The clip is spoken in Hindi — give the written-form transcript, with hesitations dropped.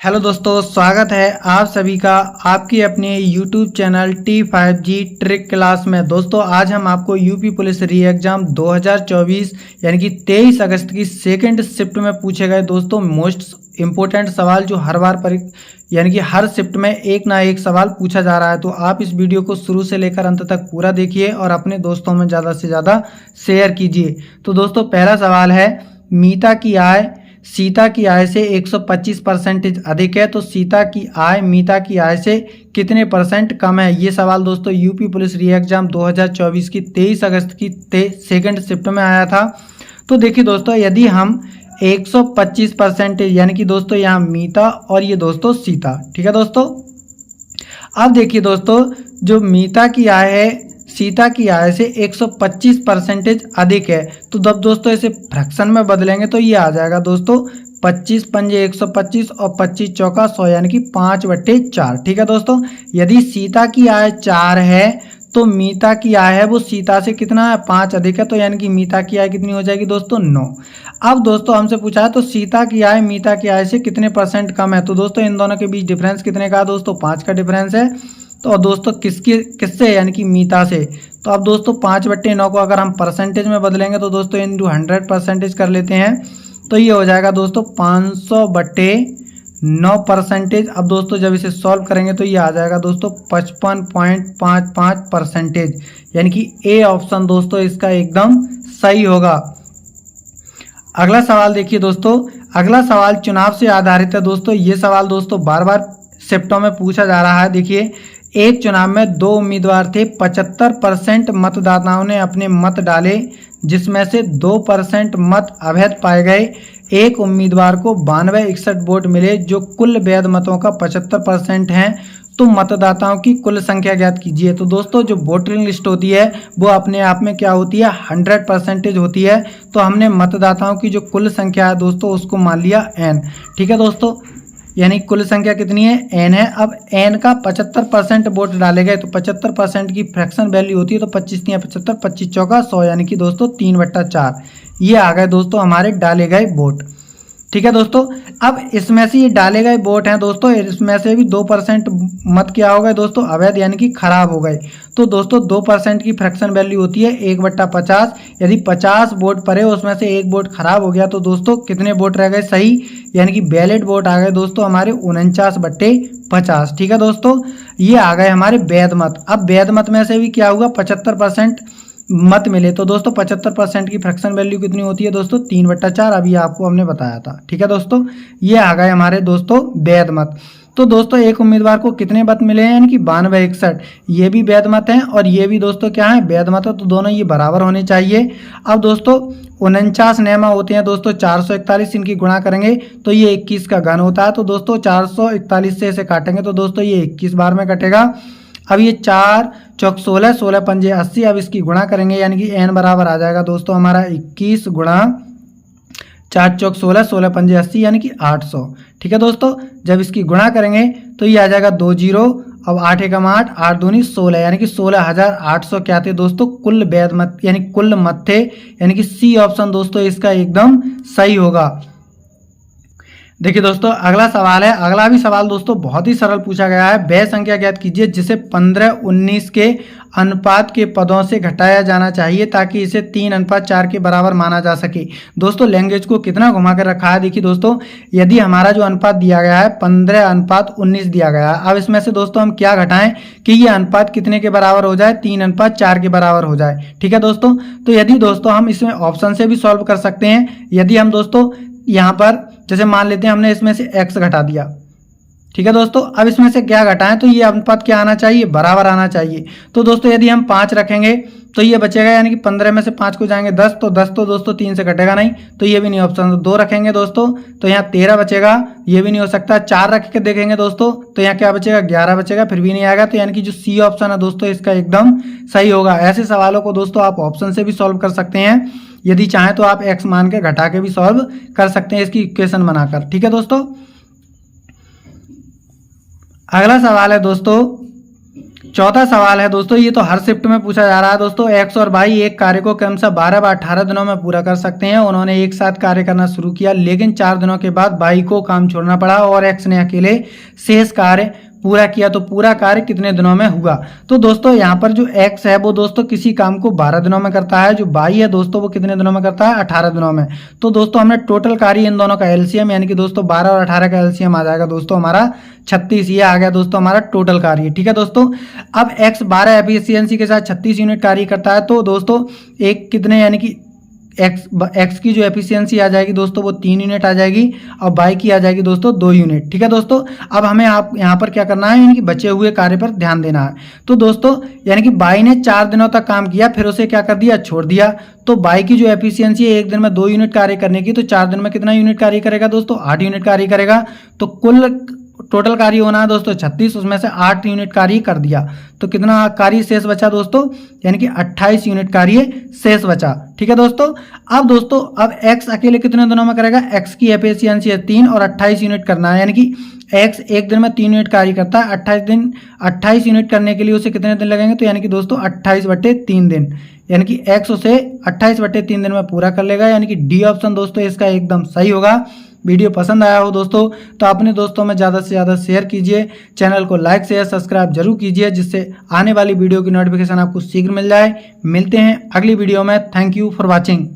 हेलो दोस्तों, स्वागत है आप सभी का आपके अपने YouTube channel T5G trick class में। दोस्तों आज हम आपको यूपी पुलिस री एग्जाम 2024 यानी कि 23 अगस्त की सेकंड शिफ्ट में पूछे गए दोस्तों मोस्ट इम्पोर्टेंट सवाल जो हर बार पर यानी कि हर शिफ्ट में एक ना एक सवाल पूछा जा रहा है। तो आप इस वीडियो को शुरू से लेकर अंत तक पूरा देखिए और अपने दोस्तों में ज़्यादा से ज़्यादा शेयर कीजिए। तो दोस्तों पहला सवाल है, मीता की आय सीता की आय से 125% अधिक है, तो सीता की आय मीता की आय से कितने परसेंट कम है। ये सवाल दोस्तों यूपी पुलिस री एग्जाम 2024 की 23 अगस्त की सेकंड शिफ्ट में आया था। तो देखिए दोस्तों, यदि हम 125% यानी कि दोस्तों यहाँ मीता और ये दोस्तों सीता, ठीक है दोस्तों। अब देखिए दोस्तों, जो मीता की आय है सीता की आय से 125% अधिक है, तो जब दोस्तों इसे फ्रैक्शन में बदलेंगे तो ये आ जाएगा दोस्तों 25 पंजे 125 और 25 चौका 100 यानी कि 5/4। ठीक है दोस्तों, यदि सीता की आय 4 है तो मीता की आय है वो सीता से कितना है 5 अधिक है, तो यानी कि मीता की आय कितनी हो जाएगी दोस्तों 9। अब दोस्तों हमसे पूछा है तो सीता की आय मीता की आय से कितने परसेंट कम है, तो दोस्तों इन दोनों के बीच डिफरेंस कितने का दोस्तों 5 का डिफरेंस है। तो दोस्तों किससे यानी कि मीता से। तो अब दोस्तों 5/9 को अगर हम परसेंटेज में बदलेंगे तो दोस्तों इंटू 100% कर लेते हैं, तो ये हो जाएगा दोस्तों 500/9%। अब दोस्तों जब इसे सॉल्व करेंगे तो ये आ जाएगा दोस्तों 55.55%, यानी कि ए ऑप्शन दोस्तों इसका एकदम सही होगा। अगला सवाल देखिए दोस्तों, अगला सवाल चुनाव से आधारित है दोस्तों। ये सवाल दोस्तों बार बार शिफ्टों में पूछा जा रहा है। देखिए, एक चुनाव में 2 उम्मीदवार थे, 75% मतदाताओं ने अपने मत डाले जिसमें से 2% मत अवैध पाए गए। एक उम्मीदवार को 9261 वोट मिले जो कुल वैध मतों का 75% हैं, तो मतदाताओं की कुल संख्या ज्ञात कीजिए। तो दोस्तों जो वोटिंग लिस्ट होती है वो अपने आप में क्या होती है 100% होती है। तो हमने मतदाताओं की जो कुल संख्या है दोस्तों उसको मान लिया n। ठीक है दोस्तों, यानी कुल संख्या कितनी है n है। अब n का 75% वोट डाले गए, तो 75% की फ्रैक्शन वैल्यू होती है, तो 25 × 75 25 चौका 100 यानी कि दोस्तों 3/4 ये आ गए दोस्तों हमारे डाले गए वोट। ठीक है दोस्तों, अब इसमें से ये डाले गए वोट हैं दोस्तों, इसमें से भी 2% मत क्या हो गए दोस्तों अवैध यानी कि खराब हो गए। तो दोस्तों 2% की फ्रैक्शन वैल्यू होती है 1/50। यदि 50 वोट पड़े उसमें से एक वोट खराब हो गया तो दोस्तों कितने वोट रह गए सही, यानी कि वैलिड वोट आ गए दोस्तों हमारे 49/50। ठीक है दोस्तों, ये आ गए हमारे वैध मत। अब वैध मत में से भी क्या हुआ 75% मत मिले, तो दोस्तों 75% की फ्रैक्शन वैल्यू कितनी होती है दोस्तों 3/4। अभी आपको हमने बताया था। ठीक है दोस्तों, ये आ गए हमारे दोस्तों वैध मत। तो दोस्तों एक उम्मीदवार को कितने मत मिले हैं, यानी कि 9261, ये भी वैध मत हैं और ये भी दोस्तों क्या है वैध मत है, तो दोनों ये बराबर होने चाहिए। अब दोस्तों 49 नेमा होते हैं दोस्तों 441, इनकी गुणा करेंगे तो ये 21 का घन होता है। तो दोस्तों 441 से इसे काटेंगे तो दोस्तों ये 21 बार में कटेगा। अब ये 4 चौक 16 16 पंजे 80, अब इसकी गुणा करेंगे यानी कि n बराबर आ जाएगा दोस्तों हमारा 21 गुणा 4 चौक 16 16 पंजे 80 यानी कि 800। ठीक है दोस्तों, जब इसकी गुणा करेंगे तो ये आ जाएगा 2 0। अब 8 एकम 8 8 दूनी 16 यानी कि 16,800 क्या थे दोस्तों कुल वैध मत यानी कुल मत थे, यानी कि सी ऑप्शन दोस्तों इसका एकदम सही होगा। देखिए दोस्तों अगला सवाल है, अगला भी सवाल दोस्तों बहुत ही सरल पूछा गया है। वह संख्या ज्ञात कीजिए जिसे 15-19 के अनुपात के पदों से घटाया जाना चाहिए ताकि इसे 3:4 के बराबर माना जा सके। दोस्तों लैंग्वेज को कितना घुमा कर रखा है। देखिए दोस्तों, यदि हमारा जो अनुपात दिया गया है 15:19 दिया गया है, अब इसमें से दोस्तों हम क्या घटाएं कि ये अनुपात कितने के बराबर हो जाए 3:4 के बराबर हो जाए। ठीक है दोस्तों, तो यदि दोस्तों हम इसमें ऑप्शन से भी सॉल्व कर सकते हैं। यदि हम दोस्तों यहाँ पर जैसे मान लेते हैं हमने इसमें से x घटा दिया। ठीक है दोस्तों, अब इसमें से क्या घटाएं तो ये अनुपात क्या आना चाहिए बराबर आना चाहिए। तो दोस्तों यदि हम 5 रखेंगे तो ये बचेगा, यानी कि 15 में से 5 को जाएंगे 10, तो 10 तो दोस्तों 3 से कटेगा नहीं, तो ये भी नहीं ऑप्शन। 2 रखेंगे दोस्तों तो यहाँ 13 बचेगा, ये भी नहीं हो सकता। 4 रख के देखेंगे दोस्तों तो यहाँ क्या बचेगा 11 बचेगा, फिर भी नहीं आएगा। तो यानी कि जो सी ऑप्शन है दोस्तों इसका एकदम सही होगा। ऐसे सवालों को दोस्तों आप ऑप्शन से भी सॉल्व कर सकते हैं, यदि चाहें तो आप x मान के घटा के भी सॉल्व कर सकते हैं इसकी इक्वेशन बनाकर। ठीक है दोस्तों, अगला सवाल है दोस्तों, चौथा सवाल है दोस्तों, ये तो हर शिफ्ट में पूछा जा रहा है दोस्तों। एक्स और वाई एक कार्य को क्रमशः 12 व 18 दिनों में पूरा कर सकते हैं। उन्होंने एक साथ कार्य करना शुरू किया, लेकिन 4 दिनों के बाद वाई को काम छोड़ना पड़ा और एक्स ने अकेले शेष कार्य पूरा किया। तो पूरा कार्य कितने दिनों में हुआ? तो दोस्तों यहाँ पर जो एक्स है वो दोस्तों किसी काम को 12 दिनों में करता है, जो वाई है दोस्तों वो कितने दिनों में करता है? 18 दिनों में। तो दोस्तों हमने टोटल कार्य इन दोनों का एलसीएम यानी कि दोस्तों 12 और 18 का एलसीएम आ जाएगा दोस्तों हमारा 36। ये आ गया दोस्तों हमारा टोटल कार्य। ठीक है दोस्तों, अब एक्स 12 एफिशिएंसी के साथ 36 यूनिट कार्य करता है, तो दोस्तों एक कितने यानी कि एक्स की जो एफिशिएंसी आ जाएगी दोस्तों वो 3 यूनिट आ जाएगी और वाई की आ जाएगी दोस्तों 2 यूनिट। ठीक है दोस्तों, अब हमें आप यहाँ पर क्या करना है, यानी कि बचे हुए कार्य पर ध्यान देना है। तो दोस्तों यानी कि वाई ने 4 दिनों तक काम किया, फिर उसे क्या कर दिया, छोड़ दिया। तो वाई की जो एफिशिएंसी है एक दिन में 2 यूनिट कार्य करने की, तो 4 दिन में कितना यूनिट कार्य करेगा दोस्तों? 8 यूनिट कार्य करेगा। तो कुल टोटल कार्य होना है दोस्तों 36, उसमें से 8 यूनिट कार्य कर दिया, तो कितना कार्य शेष बचा दोस्तों? यानी कि 28 यूनिट कार्य शेष बचा। ठीक है दोस्तों, अब दोस्तों अब x अकेले कितने दिनों में करेगा? x की एफिशिएंसी है 3 और 28 यूनिट करना है, यानी कि x एक दिन में 3 यूनिट कार्य करता है। 28 यूनिट करने के लिए उसे कितने दिन लगेंगे? तो यानी कि दोस्तों 28/3 दिन, यानी कि x उसे 28/3 दिन में पूरा कर लेगा। यानी कि डी ऑप्शन दोस्तों इसका एकदम सही होगा। वीडियो पसंद आया हो दोस्तों तो अपने दोस्तों में ज़्यादा से ज़्यादा शेयर कीजिए, चैनल को लाइक शेयर सब्सक्राइब जरूर कीजिए, जिससे आने वाली वीडियो की नोटिफिकेशन आपको शीघ्र मिल जाए। मिलते हैं अगली वीडियो में। Thank you for watching.